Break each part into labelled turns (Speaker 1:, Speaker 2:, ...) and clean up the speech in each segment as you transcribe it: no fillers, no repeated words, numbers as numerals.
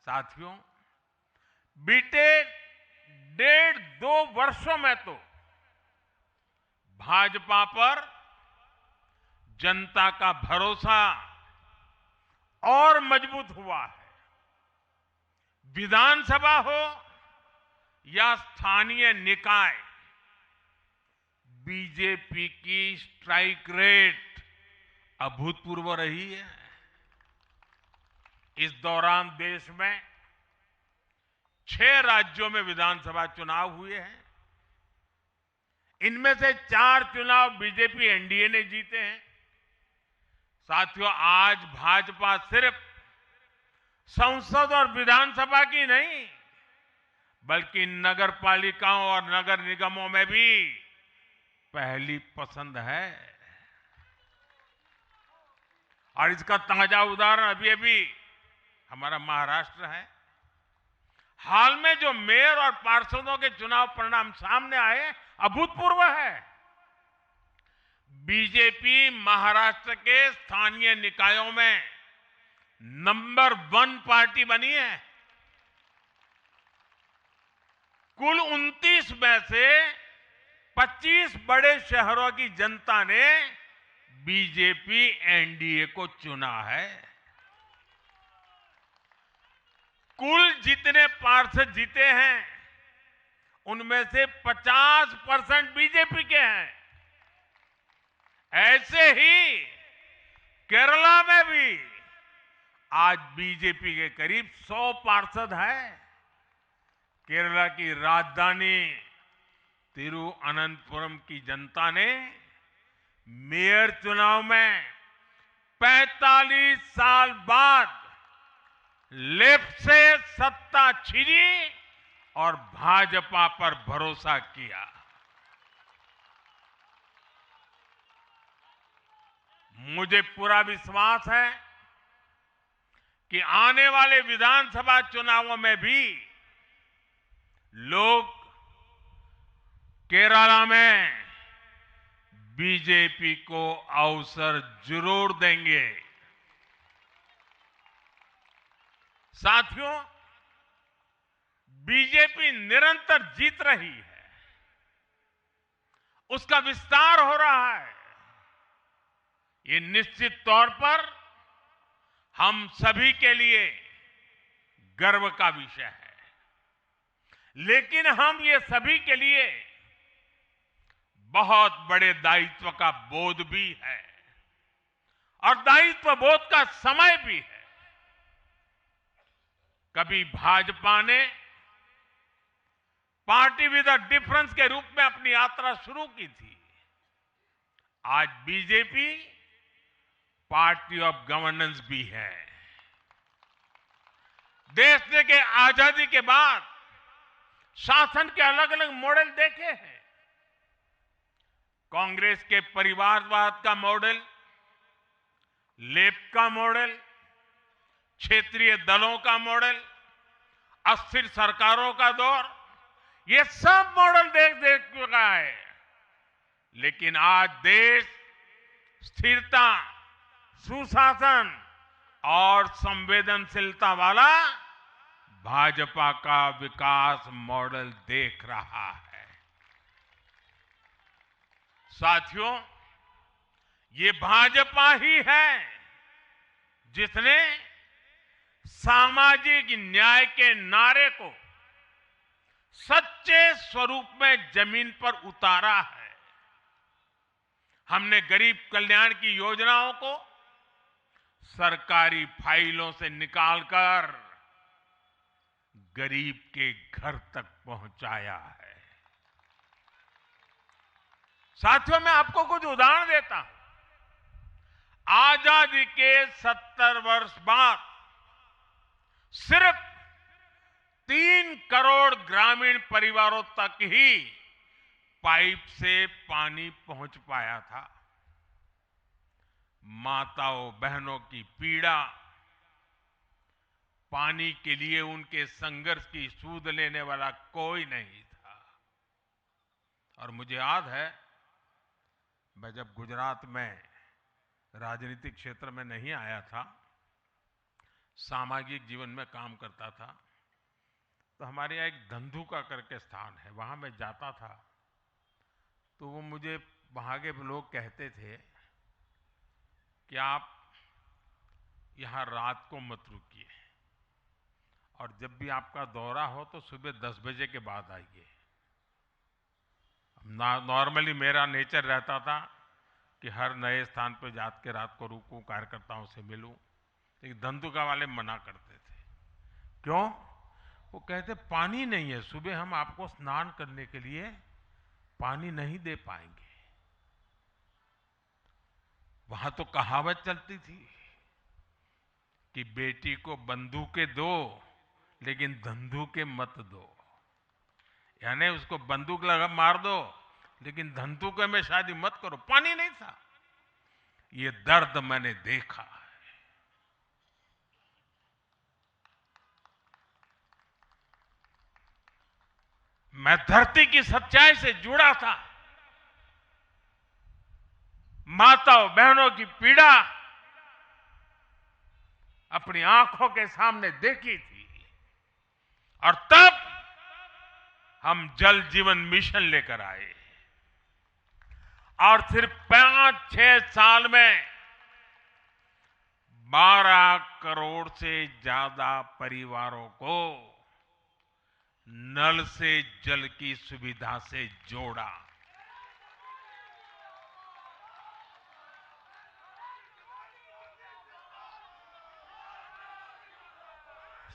Speaker 1: साथियों, बीते 1.5-2 वर्षों में तो भाजपा पर जनता का भरोसा और मजबूत हुआ है। विधानसभा हो या स्थानीय निकाय, बीजेपी की स्ट्राइक रेट अभूतपूर्व रही है। इस दौरान देश में 6 राज्यों में विधानसभा चुनाव हुए हैं। इनमें से 4 चुनाव बीजेपी एनडीए ने जीते हैं। साथियों, आज भाजपा सिर्फ संसद और विधानसभा की नहीं, बल्कि नगर पालिकाओं और नगर निगमों में भी पहली पसंद है। और इसका ताजा उदाहरण अभी अभी हमारा महाराष्ट्र है। हाल में जो मेयर और पार्षदों के चुनाव परिणाम सामने आए, अभूतपूर्व है। बीजेपी महाराष्ट्र के स्थानीय निकायों में नंबर 1 पार्टी बनी है। कुल 29 में से 25 बड़े शहरों की जनता ने बीजेपी एनडीए को चुना है। कुल जितने पार्षद जीते हैं, उनमें से 50% बीजेपी के हैं। ऐसे ही केरला में भी आज बीजेपी के करीब 100 पार्षद हैं। केरला की राजधानी तिरुअनंतपुरम की जनता ने मेयर चुनाव में 45 साल बाद लेफ्ट से सत्ता छीनी और भाजपा पर भरोसा किया। मुझे पूरा विश्वास है कि आने वाले विधानसभा चुनावों में भी लोग केरला में बीजेपी को अवसर जरूर देंगे। साथियों, बीजेपी निरंतर जीत रही है, उसका विस्तार हो रहा है। ये निश्चित तौर पर हम सभी के लिए गर्व का विषय है। लेकिन हम ये सभी के लिए बहुत बड़े दायित्व का बोध भी है, और दायित्व बोध का समय भी है। कभी भाजपा ने पार्टी विद अ डिफरेंस के रूप में अपनी यात्रा शुरू की थी। आज बीजेपी पार्टी ऑफ गवर्नेंस भी है। देश ने के आजादी के बाद शासन के अलग अलग मॉडल देखे हैं। कांग्रेस के परिवारवाद का मॉडल, लेफ्ट का मॉडल, क्षेत्रीय दलों का मॉडल, अस्थिर सरकारों का दौर, ये सब मॉडल देख चुका है। लेकिन आज देश स्थिरता, सुशासन और संवेदनशीलता वाला भाजपा का विकास मॉडल देख रहा है। साथियों, ये भाजपा ही है जिसने सामाजिक न्याय के नारे को सच्चे स्वरूप में जमीन पर उतारा है। हमने गरीब कल्याण की योजनाओं को सरकारी फाइलों से निकालकर गरीब के घर तक पहुंचाया है। साथियों, मैं आपको कुछ उदाहरण देता हूं। आजादी के 70 वर्ष बाद सिर्फ 3 करोड़ ग्रामीण परिवारों तक ही पाइप से पानी पहुंच पाया था। माताओं बहनों की पीड़ा, पानी के लिए उनके संघर्ष की सूध लेने वाला कोई नहीं था। और मुझे याद है, मैं जब गुजरात में राजनीतिक क्षेत्र में नहीं आया था, सामाजिक जीवन में काम करता था, तो हमारे यहाँ एक धंधुका करके स्थान है, वहाँ मैं जाता था। तो वो मुझे वहाँ के लोग कहते थे कि आप यहाँ रात को मत रुकिए, और जब भी आपका दौरा हो तो सुबह 10 बजे के बाद आइए। नॉर्मली मेरा नेचर रहता था कि हर नए स्थान पर जाके रात को रुकूं, कार्यकर्ताओं से मिलूं, लेकिन धंधुका वाले मना करते थे। क्यों? वो कहते पानी नहीं है, सुबह हम आपको स्नान करने के लिए पानी नहीं दे पाएंगे। वहां तो कहावत चलती थी कि बेटी को बंदूकें दो लेकिन धंधुके मत दो, यानी उसको बंदूक लगा मार दो लेकिन धंधुके में शादी मत करो। पानी नहीं था। ये दर्द मैंने देखा है। मैं धरती की सच्चाई से जुड़ा था। माताओं बहनों की पीड़ा अपनी आंखों के सामने देखी थी, और तब हम जल जीवन मिशन लेकर आए, और सिर्फ 5-6 साल में 12 करोड़ से ज्यादा परिवारों को नल से जल की सुविधा से जोड़ा।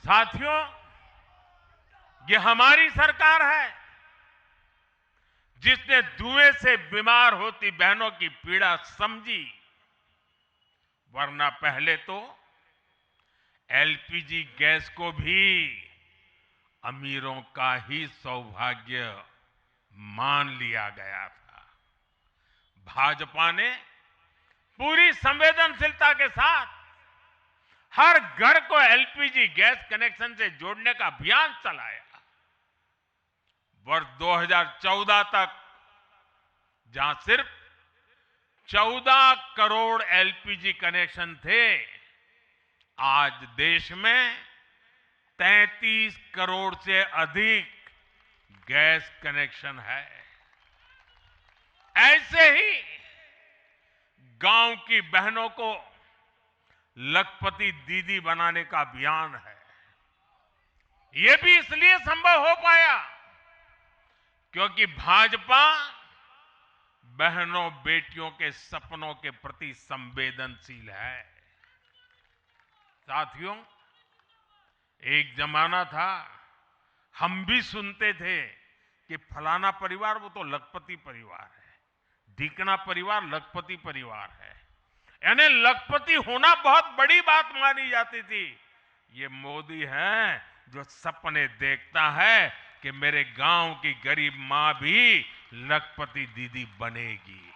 Speaker 1: साथियों, ये हमारी सरकार है जिसने धुएं से बीमार होती बहनों की पीड़ा समझी, वरना पहले तो एलपीजी गैस को भी अमीरों का ही सौभाग्य मान लिया गया था। भाजपा ने पूरी संवेदनशीलता के साथ हर घर को एलपीजी गैस कनेक्शन से जोड़ने का अभियान चलाया। वर्ष 2014 तक जहां सिर्फ 14 करोड़ एलपीजी कनेक्शन थे, आज देश में 33 करोड़ से अधिक गैस कनेक्शन है। ऐसे ही गांव की बहनों को लखपति दीदी बनाने का अभियान है। यह भी इसलिए संभव हो पाया क्योंकि भाजपा बहनों बेटियों के सपनों के प्रति संवेदनशील है। साथियों, एक जमाना था हम भी सुनते थे कि फलाना परिवार वो तो लखपति परिवार है, ढीकना परिवार लखपति परिवार है, यानी लखपति होना बहुत बड़ी बात मानी जाती थी। ये मोदी है जो सपने देखता है कि मेरे गांव की गरीब मां भी लखपति दीदी बनेगी।